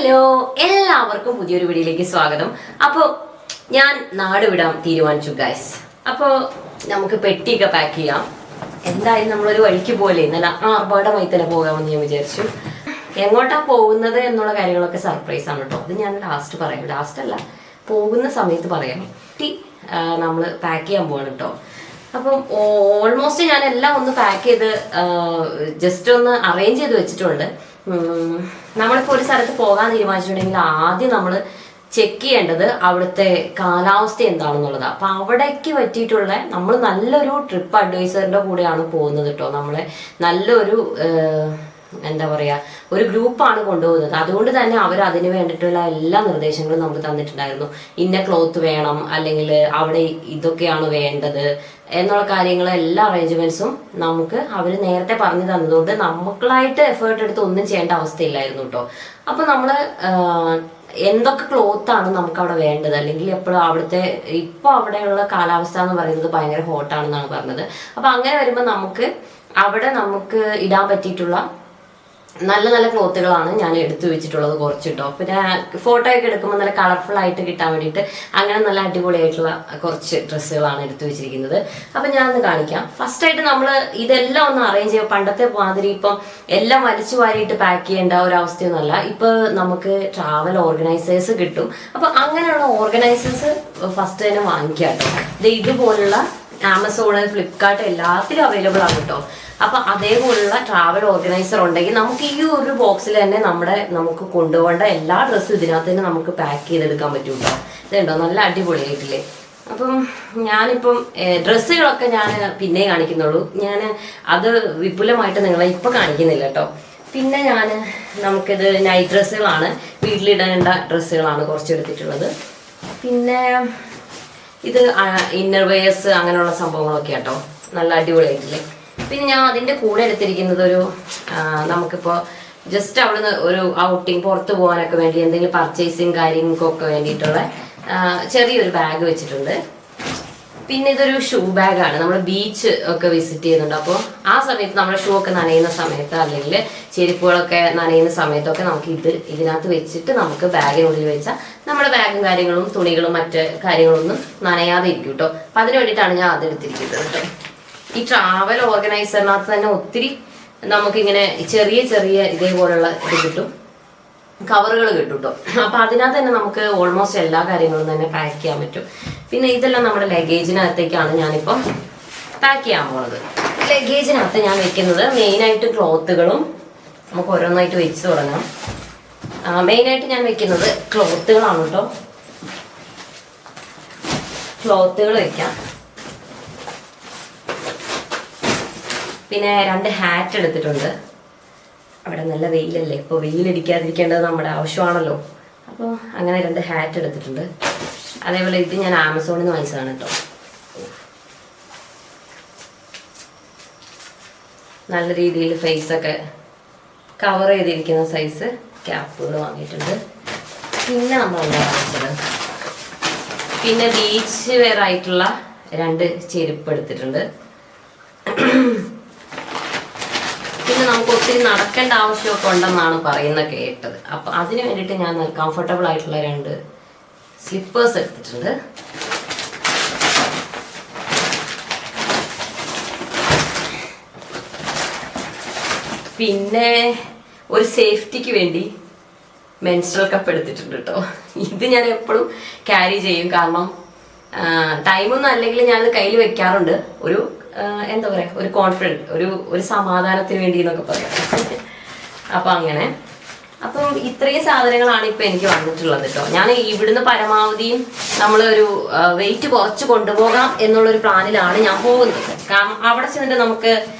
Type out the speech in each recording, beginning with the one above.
Hello, എല്ലാവർക്കും പുതിയൊരു വീഡിയോയിലേക്ക് സ്വാഗതം. അപ്പോൾ ഞാൻ നാട് വിടാൻ തീരുമാനിച്ചു ഗൈസ്. അപ്പോൾ നമുക്ക് പെട്ടിയൊക്കെ പാക്ക് ചെയ്യാം. എന്തായാലും നമ്മളൊരു വഴിക്ക് പോലെ നല്ല ആർഭാടമായി തന്നെ പോകാമെന്ന് ഞാൻ വിചാരിച്ചു. എങ്ങോട്ടാ പോകുന്നത് എന്നുള്ള കാര്യങ്ങളൊക്കെ സർപ്രൈസ് ആണ് കേട്ടോ. അത് ഞാൻ ലാസ്റ്റ് പറയാം. ലാസ്റ്റ് അല്ല, പോകുന്ന സമയത്ത് പറയാം. നമ്മൾ പാക്ക് ചെയ്യാൻ പോവാണ് കേട്ടോ. അപ്പം ഓൾമോസ്റ്റ് ഞാൻ എല്ലാം ഒന്ന് പാക്ക് ചെയ്ത് ജസ്റ്റ് ഒന്ന് അറേഞ്ച് ചെയ്ത് വെച്ചിട്ടുണ്ട്. നമ്മളിപ്പോൾ ഒരു സ്ഥലത്ത് പോകാൻ തീരുമാനിച്ചിട്ടുണ്ടെങ്കിൽ ആദ്യം നമ്മൾ ചെക്ക് ചെയ്യേണ്ടത് അവിടുത്തെ കാലാവസ്ഥ എന്താണെന്നുള്ളതാണ്. അപ്പൊ അവിടേക്ക് പറ്റിയിട്ടുള്ള നമ്മൾ നല്ലൊരു ട്രിപ്പ് അഡ്വൈസറിന്റെ കൂടെയാണ് പോകുന്നത് കേട്ടോ. നമ്മളെ നല്ലൊരു എന്താ പറയാ, ഒരു ഗ്രൂപ്പാണ് കൊണ്ടുപോകുന്നത്. അതുകൊണ്ട് തന്നെ അവർ അതിന് വേണ്ടിയിട്ടുള്ള എല്ലാ നിർദ്ദേശങ്ങളും നമുക്ക് തന്നിട്ടുണ്ടായിരുന്നു. ഇന്ന ക്ലോത്ത് വേണം, അല്ലെങ്കിൽ അവിടെ ഇതൊക്കെയാണ് വേണ്ടത് എന്നുള്ള കാര്യങ്ങൾ, എല്ലാ അറേഞ്ച്മെന്റ്സും നമുക്ക് അവർ നേരത്തെ പറഞ്ഞു തന്നതുകൊണ്ട് നമുക്കായിട്ട് എഫേർട്ട് എടുത്ത് ഒന്നും ചെയ്യേണ്ട അവസ്ഥയില്ലായിരുന്നു കേട്ടോ. അപ്പൊ നമ്മള് എന്തൊക്കെ ക്ലോത്ത് ആണ് നമുക്ക് അവിടെ വേണ്ടത്, അല്ലെങ്കിൽ എപ്പോഴും അവിടുത്തെ ഇപ്പൊ അവിടെയുള്ള കാലാവസ്ഥ എന്ന് പറയുന്നത് ഭയങ്കര ഹോട്ടാണെന്നാണ് പറഞ്ഞത്. അപ്പൊ അങ്ങനെ വരുമ്പോൾ നമുക്ക് അവിടെ നമുക്ക് ഇടാൻ പറ്റിയിട്ടുള്ള നല്ല നല്ല ക്ലോത്തുകളാണ് ഞാൻ എടുത്തു വെച്ചിട്ടുള്ളത് കുറച്ചിട്ടോ. പിന്നെ ഫോട്ടോ ഒക്കെ എടുക്കുമ്പോൾ നല്ല കളർഫുൾ ആയിട്ട് കിട്ടാൻ വേണ്ടിയിട്ട് അങ്ങനെ നല്ല അടിപൊളിയായിട്ടുള്ള കുറച്ച് ഡ്രസ്സുകളാണ് എടുത്തു വെച്ചിരിക്കുന്നത്. അപ്പൊ ഞാൻ ഒന്ന് കാണിക്കാം. ഫസ്റ്റ് ആയിട്ട് നമ്മൾ ഇതെല്ലാം ഒന്ന് അറേഞ്ച് ചെയ്യുക. പണ്ടത്തെ മാതിരി ഇപ്പം എല്ലാം വലിച്ചു വാരിയിട്ട് പാക്ക് ചെയ്യേണ്ട ഒരു അവസ്ഥയൊന്നുമല്ല. ഇപ്പൊ നമുക്ക് ട്രാവൽ ഓർഗനൈസേഴ്സ് കിട്ടും. അപ്പൊ അങ്ങനെയുള്ള ഓർഗനൈസേഴ്സ് ഫസ്റ്റ് തന്നെ വാങ്ങിക്കാം കേട്ടോ. ഇതുപോലുള്ള ആമസോൺ, ഫ്ലിപ്കാർട്ട് എല്ലാത്തിലും അവൈലബിൾ ആണ് കേട്ടോ. അപ്പൊ അതേപോലുള്ള ട്രാവൽ ഓർഗനൈസർ ഉണ്ടെങ്കിൽ നമുക്ക് ഈ ഒരു ബോക്സിൽ തന്നെ നമുക്ക് കൊണ്ടുപോകേണ്ട എല്ലാ ഡ്രസ്സും ഇതിനകത്ത് തന്നെ നമുക്ക് പാക്ക് ചെയ്തെടുക്കാൻ പറ്റും കേട്ടോ. ഇതുണ്ടോ, നല്ല അടിപൊളിയായിട്ടില്ലേ. അപ്പം ഞാനിപ്പം ഡ്രസ്സുകളൊക്കെ ഞാൻ പിന്നെ കാണിക്കുന്നുള്ളൂ. ഞാൻ അത് വിപുലമായിട്ട് നിങ്ങളെ ഇപ്പൊ കാണിക്കുന്നില്ല കേട്ടോ. പിന്നെ നമുക്കിത് നൈറ്റ് ഡ്രസ്സുകളാണ്, വീട്ടിലിടേണ്ട ഡ്രസ്സുകളാണ് കുറച്ചെടുത്തിട്ടുള്ളത്. പിന്നെ ഇത് ഇന്നർ വെയേഴ്സ് അങ്ങനെയുള്ള സംഭവങ്ങളൊക്കെ കേട്ടോ, നല്ല അടിപൊളിയായിട്ടില്ലേ. പിന്നെ ഞാൻ അതിന്റെ കൂടെ എടുത്തിരിക്കുന്നത് ഒരു നമുക്കിപ്പോ ജസ്റ്റ് അവിടുന്ന് ഒരു ഔട്ടിങ് പുറത്തു പോകാനൊക്കെ വേണ്ടി എന്തെങ്കിലും പർച്ചേസിങ് കാര്യങ്ങൾക്കൊക്കെ വേണ്ടിയിട്ടുള്ള ചെറിയൊരു ബാഗ് വെച്ചിട്ടുണ്ട്. പിന്നെ ഇതൊരു ഷൂ ബാഗാണ്. നമ്മൾ ബീച്ച് ഒക്കെ വിസിറ്റ് ചെയ്യുന്നുണ്ട്. അപ്പോൾ ആ സമയത്ത് നമ്മുടെ ഷൂ ഒക്കെ നനയുന്ന സമയത്ത്, അല്ലെങ്കിൽ ചെരുപ്പുകളൊക്കെ നനയുന്ന സമയത്തൊക്കെ നമുക്ക് ഇതിനകത്ത് വെച്ചിട്ട് നമുക്ക് ബാഗിനുള്ളിൽ വെച്ചാൽ നമ്മുടെ ബാഗും കാര്യങ്ങളും തുണികളും മറ്റ് കാര്യങ്ങളൊന്നും നനയാതെ ഇരിക്കും കേട്ടോ. അപ്പൊ അതിന് വേണ്ടിയിട്ടാണ് ഞാൻ അത് എടുത്തിരിക്കുന്നത് കേട്ടോ. ഈ ട്രാവൽ ഓർഗനൈസറിനകത്ത് തന്നെ ഒത്തിരി നമുക്കിങ്ങനെ ചെറിയ ചെറിയ ഇതേപോലുള്ള ഇത് കിട്ടും, കവറുകൾ കിട്ടും കേട്ടോ. അപ്പൊ അതിനകത്ത് തന്നെ നമുക്ക് ഓൾമോസ്റ്റ് എല്ലാ കാര്യങ്ങളും തന്നെ പാക്ക് ചെയ്യാൻ പറ്റും. പിന്നെ ഇതെല്ലാം നമ്മുടെ ലഗേജിനകത്തേക്കാണ് ഞാനിപ്പം പാക്ക് ചെയ്യാൻ പോകുന്നത്. ലഗേജിനകത്ത് ഞാൻ വെക്കുന്നത് മെയിനായിട്ട് ക്ലോത്തുകളും, നമുക്ക് ഓരോന്നായിട്ട് വെച്ച് തുടങ്ങാം. മെയിനായിട്ട് ഞാൻ വെക്കുന്നത് ക്ലോത്തുകളാണ് കേട്ടോ. ക്ലോത്തുകൾ വെക്കാം. പിന്നെ 2 ഹാറ്റ് എടുത്തിട്ടുണ്ട്. അവിടെ നല്ല വെയിലല്ലേ, ഇപ്പോൾ വെയിലടിക്കാതിരിക്കേണ്ടത് നമ്മുടെ ആവശ്യമാണല്ലോ. അപ്പോൾ അങ്ങനെ 2 ഹാറ്റ് എടുത്തിട്ടുണ്ട്. അതേപോലെ ഇത് ഞാൻ ആമസോണിൽ നിന്ന് വാങ്ങിച്ചതാണ് കേട്ടോ. നല്ല രീതിയിൽ ഫേസൊക്കെ കവർ ചെയ്തിരിക്കുന്ന സൈസ് ക്യാപ്പുകൾ വാങ്ങിയിട്ടുണ്ട്. പിന്നെ നമ്മൾ എന്താ വാങ്ങിച്ചത്, പിന്നെ ബീച്ച് വെയർ ആയിട്ടുള്ള 2 ചെരുപ്പ് എടുത്തിട്ടുണ്ട്. പിന്നെ നമുക്ക് ഒത്തിരി നടക്കേണ്ട ആവശ്യമൊക്കെ ഉണ്ടെന്നാണ് പറയുന്നത് കേട്ടത്. അപ്പൊ അതിന് വേണ്ടിയിട്ട് ഞാൻ കംഫർട്ടബിൾ ആയിട്ടുള്ള 2 സ്ലിപ്പേഴ്സ് എടുത്തിട്ടുണ്ട്. പിന്നെ ഒരു സേഫ്റ്റിക്ക് വേണ്ടി മെൻസ്ട്രൽ കപ്പ് എടുത്തിട്ടുണ്ട് കേട്ടോ. ഇത് ഞാൻ എപ്പോഴും ക്യാരി ചെയ്യും. കാരണം ടൈമൊന്നും അല്ലെങ്കിൽ ഞാനത് കയ്യിൽ വെക്കാറുണ്ട്. ഒരു എന്താ പറയാ, ഒരു കോൺഫിഡൻറ്റ്, ഒരു സമാധാനത്തിന് വേണ്ടി എന്നൊക്കെ പറയാം. അപ്പൊ അങ്ങനെ, അപ്പം ഇത്രയും സാധനങ്ങളാണ് ഇപ്പൊ എനിക്ക് വന്നിട്ടുള്ളത് കേട്ടോ. ഞാൻ ഇവിടുന്ന് പരമാവധിയും നമ്മളൊരു വെയിറ്റ് കുറച്ച് കൊണ്ടുപോകാം എന്നുള്ളൊരു പ്ലാനിലാണ് ഞാൻ പോകുന്നത്. കാരണം അവിടെ ചെന്നിട്ട് നമുക്ക്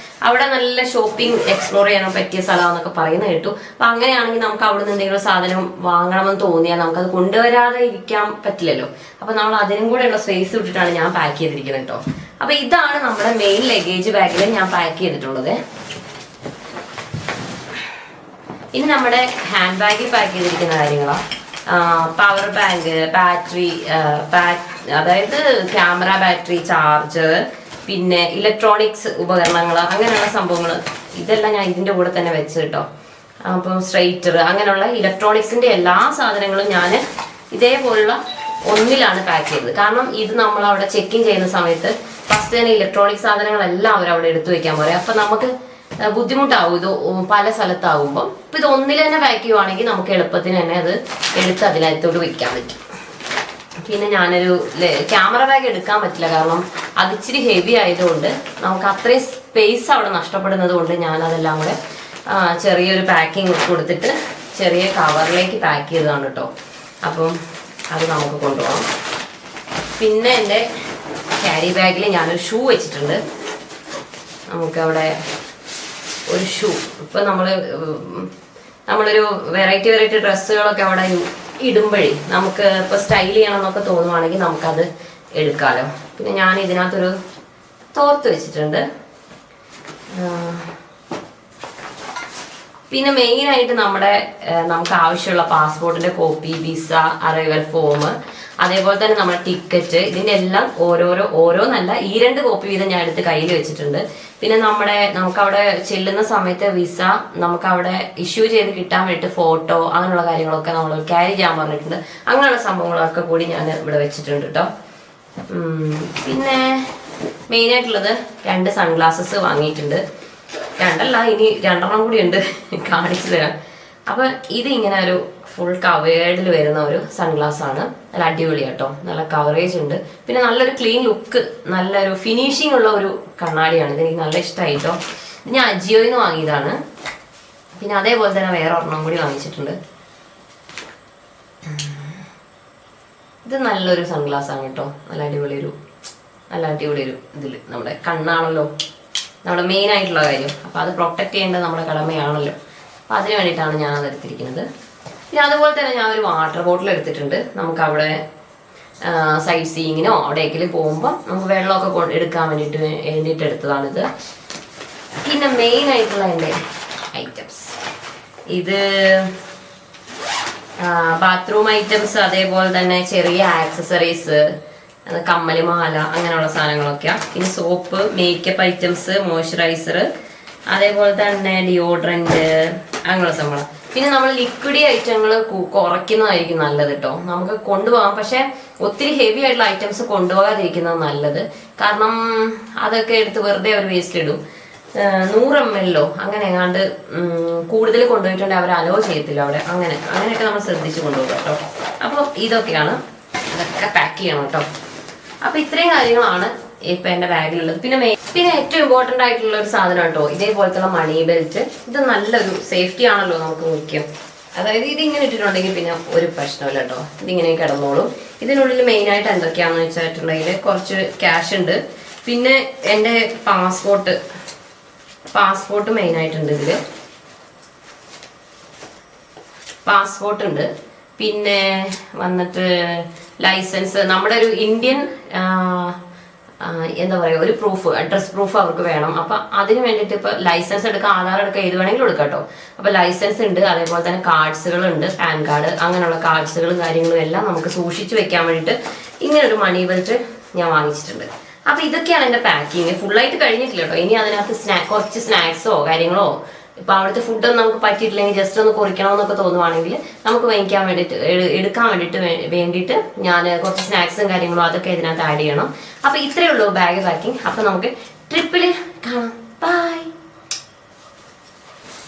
അവിടെ നല്ല ഷോപ്പിംഗ് എക്സ്പ്ലോർ ചെയ്യാൻ പറ്റിയ സ്ഥലമാണെന്നൊക്കെ പറയുന്നത് കേട്ടു. അപ്പൊ അങ്ങനെയാണെങ്കിൽ നമുക്ക് അവിടെ നിന്ന് എന്തെങ്കിലും സാധനം വാങ്ങണമെന്ന് തോന്നിയാൽ നമുക്കത് കൊണ്ടുവരാതെ ഇരിക്കാൻ പറ്റില്ലല്ലോ. അപ്പൊ നമ്മൾ അതിനും കൂടെ ഉള്ള സ്പേസ് വിട്ടിട്ടാണ് ഞാൻ പാക്ക് ചെയ്തിരിക്കുന്നത് കേട്ടോ. അപ്പൊ ഇതാണ് നമ്മുടെ മെയിൻ ലഗേജ് ബാഗിൽ ഞാൻ പാക്ക് ചെയ്തിട്ടുള്ളത്. ഇനി നമ്മുടെ ഹാൻഡ് ബാഗിൽ പാക്ക് ചെയ്തിരിക്കുന്ന കാര്യങ്ങളാണ്. പവർ ബാങ്ക്, ബാറ്ററി, അതായത് ക്യാമറ ബാറ്ററി, ചാർജർ, പിന്നെ ഇലക്ട്രോണിക്സ് ഉപകരണങ്ങൾ, അങ്ങനെയുള്ള സംഭവങ്ങൾ ഇതെല്ലാം ഞാൻ ഇതിന്റെ കൂടെ തന്നെ വെച്ച് കേട്ടോ. അപ്പം സ്ട്രെയിറ്റർ, അങ്ങനെയുള്ള ഇലക്ട്രോണിക്സിന്റെ എല്ലാ സാധനങ്ങളും ഞാൻ ഇതേപോലുള്ള ഒന്നിലാണ് പാക്ക് ചെയ്തത്. കാരണം ഇത് നമ്മൾ അവിടെ ചെക്കിങ് ചെയ്യുന്ന സമയത്ത് ഫസ്റ്റ് തന്നെ ഇലക്ട്രോണിക് സാധനങ്ങളെല്ലാം അവർ അവിടെ എടുത്തു വെക്കാൻ പറയും. അപ്പൊ നമുക്ക് ബുദ്ധിമുട്ടാവും ഇത് പല സ്ഥലത്താവുമ്പോൾ. ഇപ്പൊ ഇത് ഒന്നിൽ തന്നെ പാക്ക് ചെയ്യുവാണെങ്കിൽ നമുക്ക് എളുപ്പത്തിന് തന്നെ അത് എടുത്ത് അതിനകത്തോട്ട് വെക്കാൻ പറ്റും. പിന്നെ ഞാനൊരു ക്യാമറ ബാഗ് എടുക്കാൻ പറ്റില്ല, കാരണം അത് ഇച്ചിരി ഹെവി ആയതുകൊണ്ട് നമുക്ക് അത്രയും സ്പേസ് അവിടെ നഷ്ടപ്പെടുന്നത് കൊണ്ട് ഞാൻ അതെല്ലാം കൂടെ ചെറിയൊരു പാക്കിങ് കൊടുത്തിട്ട് ചെറിയ കവറിലേക്ക് പാക്ക് ചെയ്തതാണ് കേട്ടോ. അപ്പം അത് നമുക്ക് കൊണ്ടുപോകാം. പിന്നെ എൻ്റെ ക്യാരി ബാഗിൽ ഞാനൊരു ഷൂ വെച്ചിട്ടുണ്ട്. നമുക്കവിടെ ഒരു ഷൂ, ഇപ്പം നമ്മളൊരു വെറൈറ്റി ഡ്രസ്സുകളൊക്കെ അവിടെ ഇടുമ്പോഴേ നമുക്ക് ഇപ്പോൾ സ്റ്റൈൽ ചെയ്യണമെന്നൊക്കെ തോന്നുവാണെങ്കിൽ നമുക്കത് എടുക്കാമല്ലോ. പിന്നെ ഞാൻ ഇതിനകത്തൊരു തോർത്ത് വെച്ചിട്ടുണ്ട്. പിന്നെ മെയിനായിട്ട് നമുക്ക് ആവശ്യമുള്ള പാസ്പോർട്ടിന്റെ കോപ്പി, വിസ, അറൈവൽ ഫോം, അതേപോലെ തന്നെ നമ്മുടെ ടിക്കറ്റ്, ഇതിന്റെ എല്ലാം ഓരോന്നല്ല ഈ 2 കോപ്പി വീതം ഞാൻ എടുത്ത് കയ്യിൽ വെച്ചിട്ടുണ്ട്. പിന്നെ നമുക്കവിടെ ചെല്ലുന്ന സമയത്ത് വിസ നമുക്കവിടെ ഇഷ്യൂ ചെയ്ത് കിട്ടാൻ വേണ്ടിയിട്ട് ഫോട്ടോ, അങ്ങനെയുള്ള കാര്യങ്ങളൊക്കെ നമ്മൾ ക്യാരി ചെയ്യാൻ പറഞ്ഞിട്ടുണ്ട്. അങ്ങനെയുള്ള സംഭവങ്ങളൊക്കെ കൂടി ഞാൻ ഇവിടെ വെച്ചിട്ടുണ്ട് കേട്ടോ. പിന്നെ മെയിനായിട്ടുള്ളത് 2 സൺഗ്ലാസസ് വാങ്ങിയിട്ടുണ്ട്. 2 അല്ല, ഇനി 2 കൂടി ഉണ്ട്, കാണിച്ചു തരാം. അപ്പൊ ഇത് ഇങ്ങനെ ഒരു ഫുൾ കവേർഡിൽ വരുന്ന ഒരു സൺഗ്ലാസ് ആണ്. നല്ല അടിപൊളി കേട്ടോ, നല്ല കവറേജ് ഉണ്ട്. പിന്നെ നല്ലൊരു ക്ലീൻ ലുക്ക്, നല്ലൊരു ഫിനിഷിംഗ് ഉള്ള ഒരു കണ്ണാടിയാണ്. ഇത് എനിക്ക് നല്ല ഇഷ്ടമായി കേട്ടോ. ഇത് ഞാൻ അജിയോയിൽ നിന്ന് വാങ്ങിയതാണ്. പിന്നെ അതേപോലെ തന്നെ വേറെ ഒരെണ്ണം കൂടി വാങ്ങിച്ചിട്ടുണ്ട്. ഇത് നല്ലൊരു സൺഗ്ലാസ് ആണ് കേട്ടോ. നല്ല അടിപൊളി ഒരു ഇതിൽ നമ്മുടെ കണ്ണാണല്ലോ നമ്മുടെ മെയിൻ ആയിട്ടുള്ള കാര്യം. അപ്പൊ അത് പ്രൊട്ടക്ട് ചെയ്യേണ്ടത് നമ്മുടെ കടമയാണല്ലോ. അപ്പൊ അതിന് വേണ്ടിയിട്ടാണ് ഞാൻ അത് എടുത്തിരിക്കുന്നത്. പിന്നെ അതുപോലെ തന്നെ ഞാൻ ഒരു വാട്ടർ ബോട്ടിൽ എടുത്തിട്ടുണ്ട്. നമുക്ക് അവിടെ സൈറ്റ് സീയിങ്ങിനോ അവിടേക്കെങ്കിലും പോകുമ്പോൾ നമുക്ക് വെള്ളമൊക്കെ എടുക്കാൻ വേണ്ടിയിട്ട് എടുത്തതാണിത്. പിന്നെ മെയിൻ ആയിട്ടുള്ള എൻ്റെ ഐറ്റംസ്, ഇത് ബാത്റൂം ഐറ്റംസ്, അതേപോലെ തന്നെ ചെറിയ ആക്സസറീസ്, കമ്മല്, മാല, അങ്ങനെയുള്ള സാധനങ്ങളൊക്കെയാണ്. പിന്നെ സോപ്പ്, മേക്കപ്പ് ഐറ്റംസ്, മോയ്സ്ചറൈസർ, അതേപോലെ തന്നെ ഡിയോഡ്രന്റ്, അങ്ങനെയുള്ള സംഭവം. പിന്നെ നമ്മൾ ലിക്വിഡ് ഐറ്റങ്ങൾ കുറയ്ക്കുന്നതായിരിക്കും നല്ലത് കേട്ടോ. നമുക്ക് കൊണ്ടുപോകാം, പക്ഷെ ഒത്തിരി ഹെവി ആയിട്ടുള്ള ഐറ്റംസ് കൊണ്ടുപോകാതിരിക്കുന്നത് നല്ലത്. കാരണം അതൊക്കെ എടുത്ത് വെറുതെ അവർ വേസ്റ്റ് ഇടും. 100 ml അങ്ങനെ എങ്ങാണ്ട് കൂടുതൽ കൊണ്ടുപോയിട്ടുണ്ടെങ്കിൽ അവർ അലോ ചെയ്യത്തില്ല അവിടെ. അങ്ങനെയൊക്കെ നമ്മൾ ശ്രദ്ധിച്ച് കൊണ്ടുപോകും കേട്ടോ. അപ്പോൾ ഇതൊക്കെയാണ്, അതൊക്കെ പാക്ക് ചെയ്യണം കേട്ടോ. അപ്പൊ ഇത്രയും കാര്യങ്ങളാണ് ഇപ്പൊ എന്റെ ബാഗിലുള്ളത്. പിന്നെ ഏറ്റവും ഇമ്പോർട്ടന്റ് ആയിട്ടുള്ള ഒരു സാധനം കേട്ടോ, ഇതേപോലത്തെ മണി ബെൽറ്റ്. ഇത് നല്ലൊരു സേഫ്റ്റി ആണല്ലോ നമുക്ക് മുഖ്യം. അതായത് ഇത് ഇങ്ങനെ ഇട്ടിട്ടുണ്ടെങ്കിൽ പിന്നെ ഒരു പ്രശ്നമില്ല കേട്ടോ, ഇതിങ്ങനെ കിടന്നോളും. ഇതിനുള്ളിൽ മെയിൻ ആയിട്ട് എന്തൊക്കെയാണെന്ന് വെച്ചിട്ടുണ്ടെങ്കിൽ കുറച്ച് ക്യാഷ് ഉണ്ട്. പിന്നെ എൻ്റെ പാസ്പോർട്ട് മെയിൻ ആയിട്ടുണ്ട് ഇതില്. പാസ്പോർട്ട് ഉണ്ട്. പിന്നെ വന്നിട്ട് ലൈസൻസ്, നമ്മുടെ ഒരു ഇന്ത്യൻ എന്താ പറയുക, ഒരു പ്രൂഫ്, അഡ്രസ് പ്രൂഫ് അവർക്ക് വേണം. അപ്പൊ അതിന് വേണ്ടിയിട്ട് ഇപ്പൊ ലൈസൻസ് എടുക്കാം, ആധാർ എടുക്കാം, ഏത് വേണമെങ്കിലും എടുക്കാം കേട്ടോ. അപ്പൊ ലൈസൻസ് ഉണ്ട്, അതേപോലെ തന്നെ കാർഡ്സുകൾ ഉണ്ട്, പാൻ കാർഡ്, അങ്ങനെയുള്ള കാർഡ്സുകളും കാര്യങ്ങളും എല്ലാം നമുക്ക് സൂക്ഷിച്ചു വെക്കാൻ വേണ്ടിയിട്ട് ഇങ്ങനെ ഒരു മണി ബെൽറ്റ് ഞാൻ വാങ്ങിച്ചിട്ടുണ്ട്. അപ്പൊ ഇതൊക്കെയാണ് എന്റെ പാക്കിങ്. ഫുള്ളായിട്ട് കഴിഞ്ഞിട്ടില്ല കേട്ടോ. ഇനി അതിനകത്ത് കുറച്ച് സ്നാക്സോ കാര്യങ്ങളോ, ഇപ്പൊ അവിടുത്തെ ഫുഡൊന്നും നമുക്ക് പറ്റിയിട്ടില്ലെങ്കിൽ ജസ്റ്റ് ഒന്ന് കുറിക്കണമെന്നൊക്കെ തോന്നുവാണെങ്കിൽ നമുക്ക് വാങ്ങിക്കാൻ വേണ്ടിയിട്ട് എടുക്കാൻ വേണ്ടിയിട്ട് ഞാൻ കുറച്ച് സ്നാക്സും കാര്യങ്ങളും അതൊക്കെ ഇതിനകത്ത് ആഡ് ചെയ്യണം. അപ്പൊ ഇത്രയേ ഉള്ളൂ ബാഗ് പാക്കിങ്. അപ്പൊ നമുക്ക് ട്രിപ്പിൽ കാണാം. ബൈ.